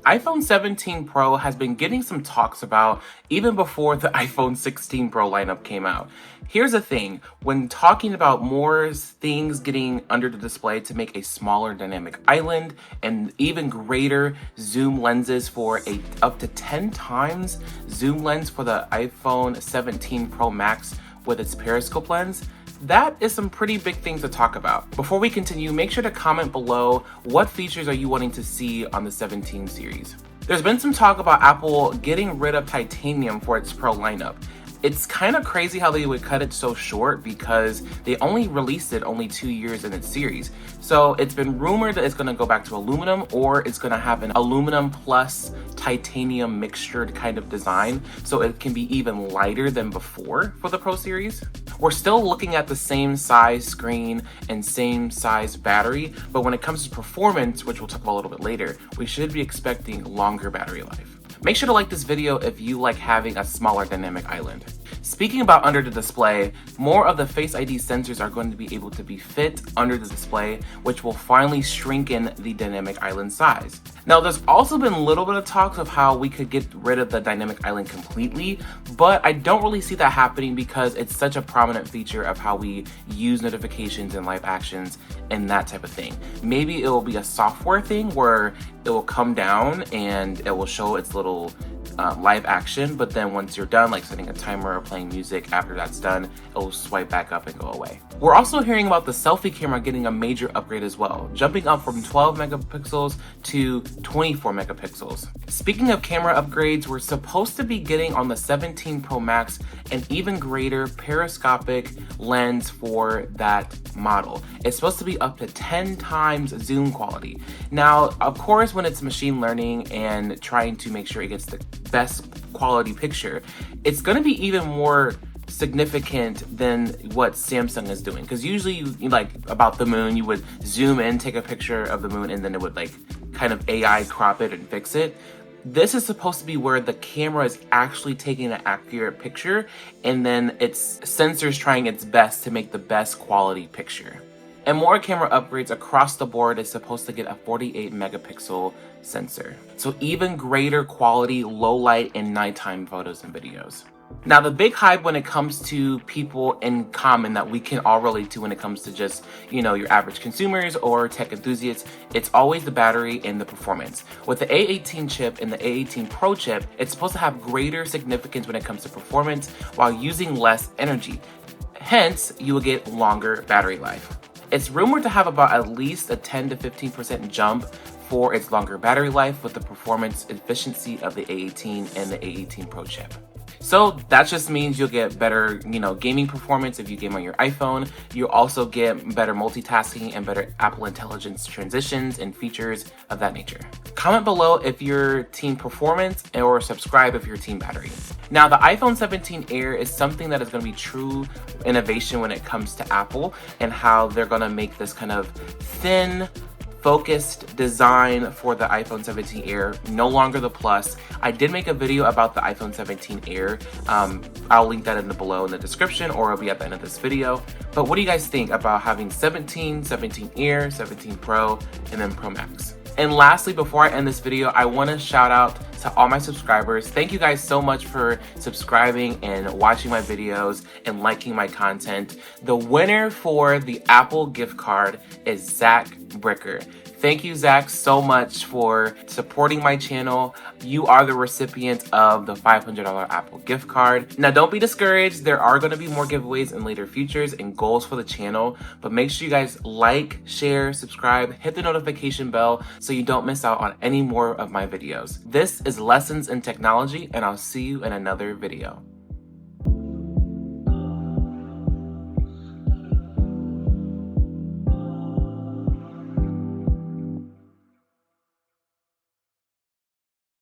iPhone 17 Pro has been getting some talks about even before the iPhone 16 Pro lineup came out. Here's the thing, when talking about more things getting under the display to make a smaller dynamic island and even greater zoom lenses for a up to 10 times zoom lens for the iPhone 17 Pro Max with its periscope lens, that is some pretty big things to talk about. Before we continue, make sure to comment below what features are you wanting to see on the 17 series. There's been some talk about Apple getting rid of titanium for its Pro lineup. It's kind of crazy how they would cut it so short because they only released it only 2 years in its series. So it's been rumored that it's going to go back to aluminum, or it's going to have an aluminum plus titanium mixtured kind of design, so it can be even lighter than before for the Pro series. We're still looking at the same size screen and same size battery, but when it comes to performance, which we'll talk about a little bit later, we should be expecting longer battery life. Make sure to like this video if you like having a smaller dynamic island. Speaking about under the display, more of the Face ID sensors are going to be able to be fit under the display, which will finally shrinken the dynamic island size. Now, there's also been a little bit of talks of how we could get rid of the dynamic island completely, but I don't really see that happening because it's such a prominent feature of how we use notifications and live actions and that type of thing. Maybe it will be a software thing where it will come down and it will show its little live action, but then once you're done, like setting a timer or playing music, after that's done, it'll swipe back up and go away. We're also hearing about the selfie camera getting a major upgrade as well, jumping up from 12 megapixels to 24 megapixels. Speaking of camera upgrades, we're supposed to be getting on the 17 Pro Max an even greater periscopic lens for that model. It's supposed to be up to 10 times zoom quality. Now, of course, when it's machine learning and trying to make sure it gets the best quality picture, it's going to be even more significant than what Samsung is doing, because usually you like about the moon, you would zoom in, take a picture of the moon, and then it would like kind of AI crop it and fix it. This is supposed to be where the camera is actually taking an accurate picture, and then its sensors trying its best to make the best quality picture. And more camera upgrades across the board is supposed to get a 48 megapixel sensor. So even greater quality low light and nighttime photos and videos. Now, the big hype when it comes to people in common that we can all relate to when it comes to just, your average consumers or tech enthusiasts, it's always the battery and the performance. With the A18 chip and the A18 Pro chip, it's supposed to have greater significance when it comes to performance while using less energy. Hence, you will get longer battery life. It's rumored to have about at least a 10 to 15% jump for its longer battery life with the performance efficiency of the A18 and the A18 Pro chip. So that just means you'll get better, gaming performance if you game on your iPhone. You'll also get better multitasking and better Apple Intelligence transitions and features of that nature. Comment below if you're team performance, or subscribe if you're team battery. Now, the iPhone 17 Air is something that is going to be true innovation when it comes to Apple and how they're going to make this kind of thin, focused design for the iPhone 17 Air, no longer the Plus. I did make a video about the iPhone 17 Air. I'll link that below in the description, or it'll be at the end of this video. But what do you guys think about having 17, 17 Air, 17 Pro, and then Pro Max? And lastly, before I end this video, I want to shout out to all my subscribers. Thank you guys so much for subscribing and watching my videos and liking my content. The winner for the Apple gift card is Zach Bricker. Thank you, Zach, so much for supporting my channel. You are the recipient of the $500 Apple gift card. Now, don't be discouraged. There are going to be more giveaways in later futures and goals for the channel, but make sure you guys like, share, subscribe, hit the notification bell so you don't miss out on any more of my videos. This is Lessons in Technology, and I'll see you in another video.